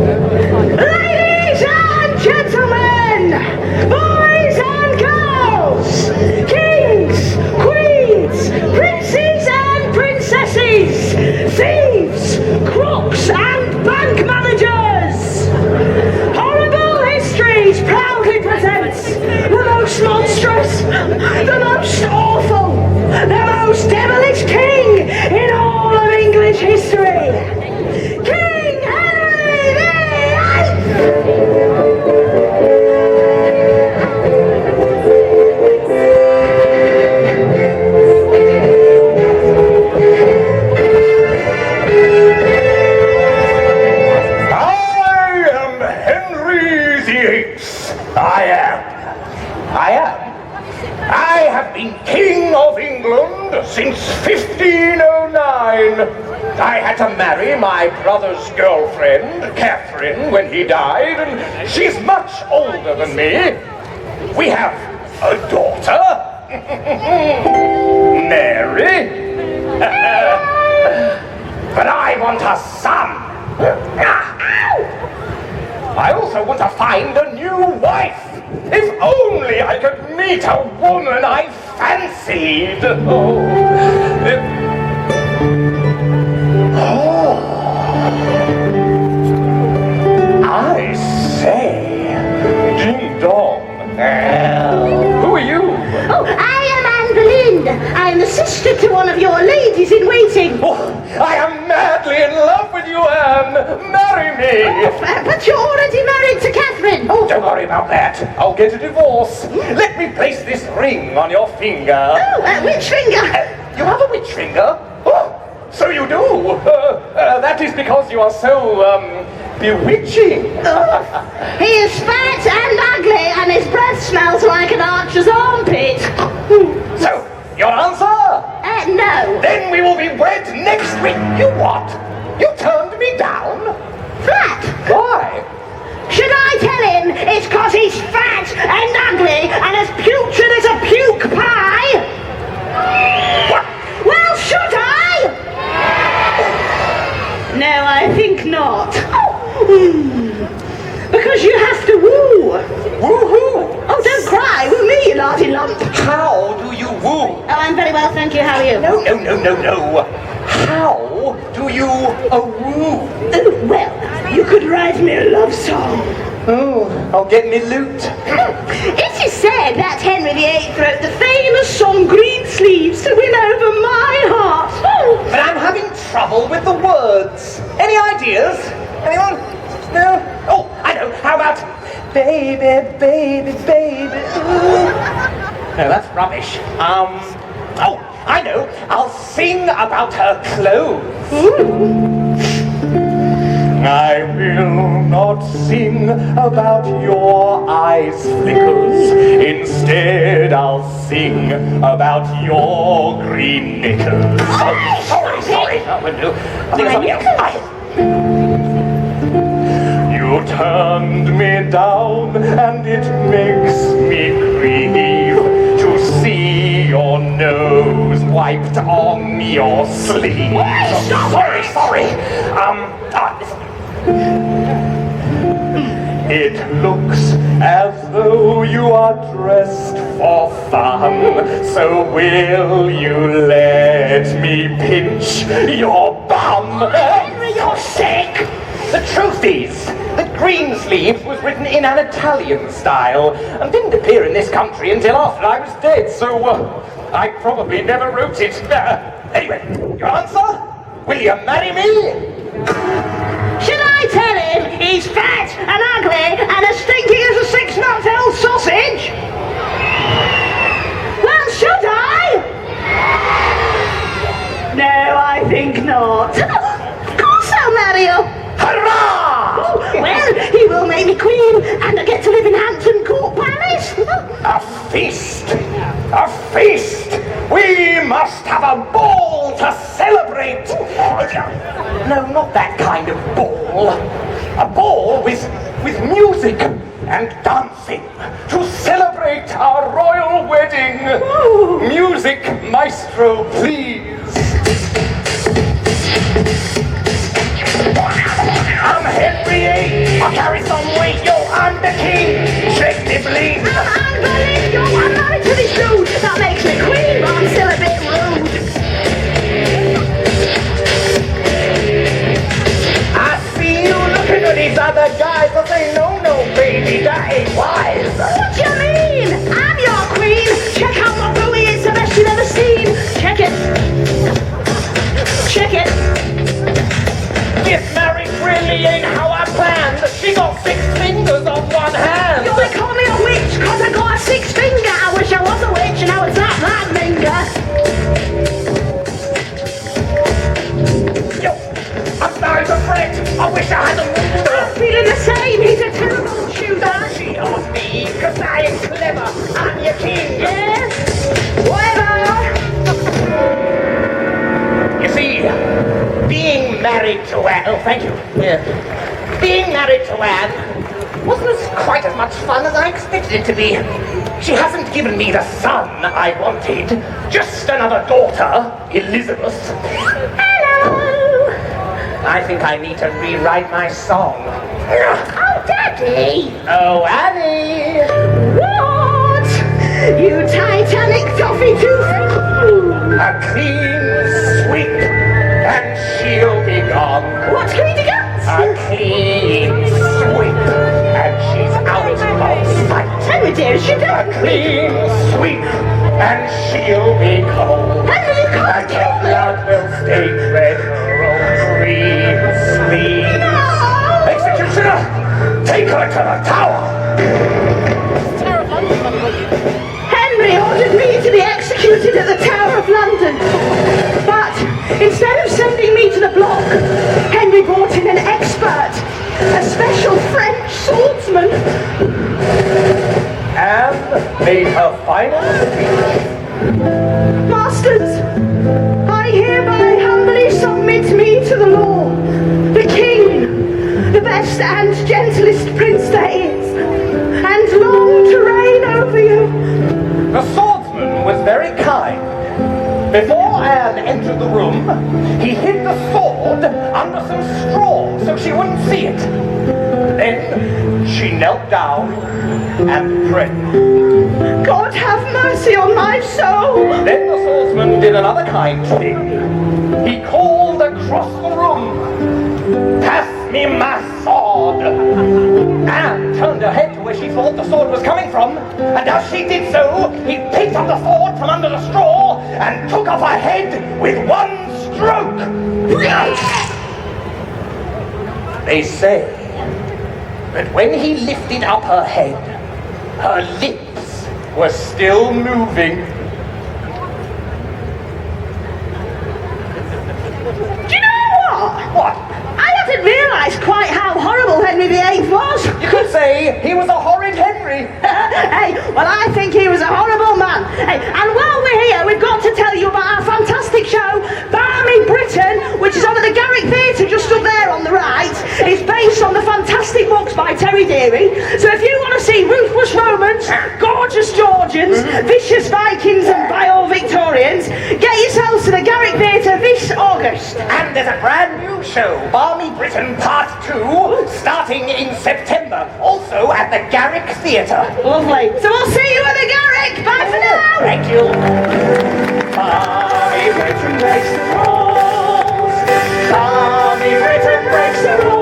Ladies and gentlemen, boys and girls, kings, queens, princes and princesses, thieves, crooks and bank managers, Horrible Histories proudly presents the most monstrous, the most awful, the most devilish king in all of English history. King Henry VIII! I have been King of England since 1509. I had to marry my brother's girlfriend, Catherine, when he died, and she's much older than me. We have a daughter, Mary, but I want a son. I also want to find a new wife. If only I could meet a woman I fancied. I say, ding dong. Who are you? Oh, I am Anne Boleyn. I am the sister to one of your ladies in waiting. Oh, I am madly in love with you, Anne. Marry me. But you're already married to Catherine. Oh, don't worry about that. I'll get a divorce. Let me place this ring on your finger. Oh, which finger? You have a witch finger? Oh, so you do. That is because you are so, bewitching. He is fat and ugly, and his breath smells like an archer's armpit. So, your answer? No. Then we will be wed next week. You what? You turned me down? Fat? Why? Should I tell him it's 'cause he's fat and ugly and as putrid as a puke pie? What? Well, should I? No, I think not. Because you have to woo. Woo who? Oh, don't cry. Woo me, you lardy lump. How do you woo? Oh, I'm very well, thank you. How are you? No. How do you woo? Oh, well, you could write me a love song. Oh, I'll get me lute. It is said that Henry VIII wrote the famous song Green Sleeves to win over my heart. But I'm having trouble with the words. Any ideas? Anyone? No? Oh, I know. How about baby, baby, baby, ooh. No, that's rubbish. Oh, I know. I'll sing about her clothes. I will not sing about your eyes flickers. Instead, I'll sing about your green knickers. Oh, sorry. That would do. I think something else. You turned me down, and it makes me grieve to see your nose wiped on your sleeve. Sorry. Listen. It looks as though you are dressed for fun, so will you let me pinch your bum? Henry, you're sick! The truth is that Greensleeves was written in an Italian style and didn't appear in this country until after I was dead, so I probably never wrote it. Anyway, your answer? Will you marry me? Should I tell him he's fat and ugly and as stinking as a 6-month-old sausage? Well, should I? No, I think not. Of course I'll marry you. Hurrah! Well, he will make me queen and I get to live in Hampton Court Palace. A feast! A feast! We must have a ball to celebrate! No, not that kind of ball. A ball with music and dancing to celebrate our royal wedding. Ooh. Music, maestro, please. I'm Henry VIII. these other guys will say, no, baby, that ain't wise. What do you mean? I'm your queen. Check out what Louis is the best you've ever seen. Check it. Check it. This marriage really ain't how I planned. She got 6 fingers on one hand. You only call me a witch because I got a 6 finger. I wish I was a witch and I was that finger. Yo, I'm starting to fret. I wish I had a ruler. I'm feeling the same. He's a terrible shooter. She on me, cause I ain't clever. I'm your king. Yes. Whatever. You see, being married to Anne... Oh, thank you. Yeah. Being married to Anne wasn't quite as much fun as I expected it to be. She hasn't given me the son I wanted. Just another daughter, Elizabeth. Hello. I think I need to rewrite my song. Oh, Daddy. Oh, Annie! What? You Titanic toffee tooth. A clean sweep, and she'll be gone. What can we do? A clean sweep, and she's out of sight. Henry, dear, she A don't. clean sweep, and she'll be cold. Henry, you can't And kill her me. blood will stay red, her old green sleeves. No. Executioner, take her to the tower. Henry ordered me to be executed at the Tower of London. But instead of sending me to the block, Henry brought in an expert, a special French swordsman. And made her final speech. Masters, I hereby humbly submit me to the law. The king, the best and gentlest prince there is, and long to reign over you. The swordsman was very kind. Before Anne entered the room, he hid the sword under some straw so she wouldn't see it. Then she knelt down and prayed. God have mercy on my soul. Then the swordsman did another kind thing. He called across the room, "Pass me my sword!" Anne turned her head to where she thought the sword was coming from, and as she did so, he picked up the sword from under the straw and took off her head with one stroke. They say that when he lifted up her head, her lips were still moving. Do you know what? What? I hadn't realised quite how horrible Henry VIII was. You could say he was a horrid Henry. Hey, well, I think he was a horrible man. Hey, and while we're here, we've got to tell you about our fantastic show, Barmy Britain, which is on at the Garrick Theatre just up there on the right. It's based on the fantastic books by Terry Deary. So if you want to see ruthless Romans, gorgeous Georgians, vicious Vikings and vile Victorians, get yourselves to the Garrick Theatre this August. And there's a brand new show, Barmy Britain Part 2, starting in September, also at the Garrick Theatre. Lovely. So we'll see you at the Garrick. Bye for now. Thank you. Barmy Britain breaks the rules. Barmy Britain breaks the rules.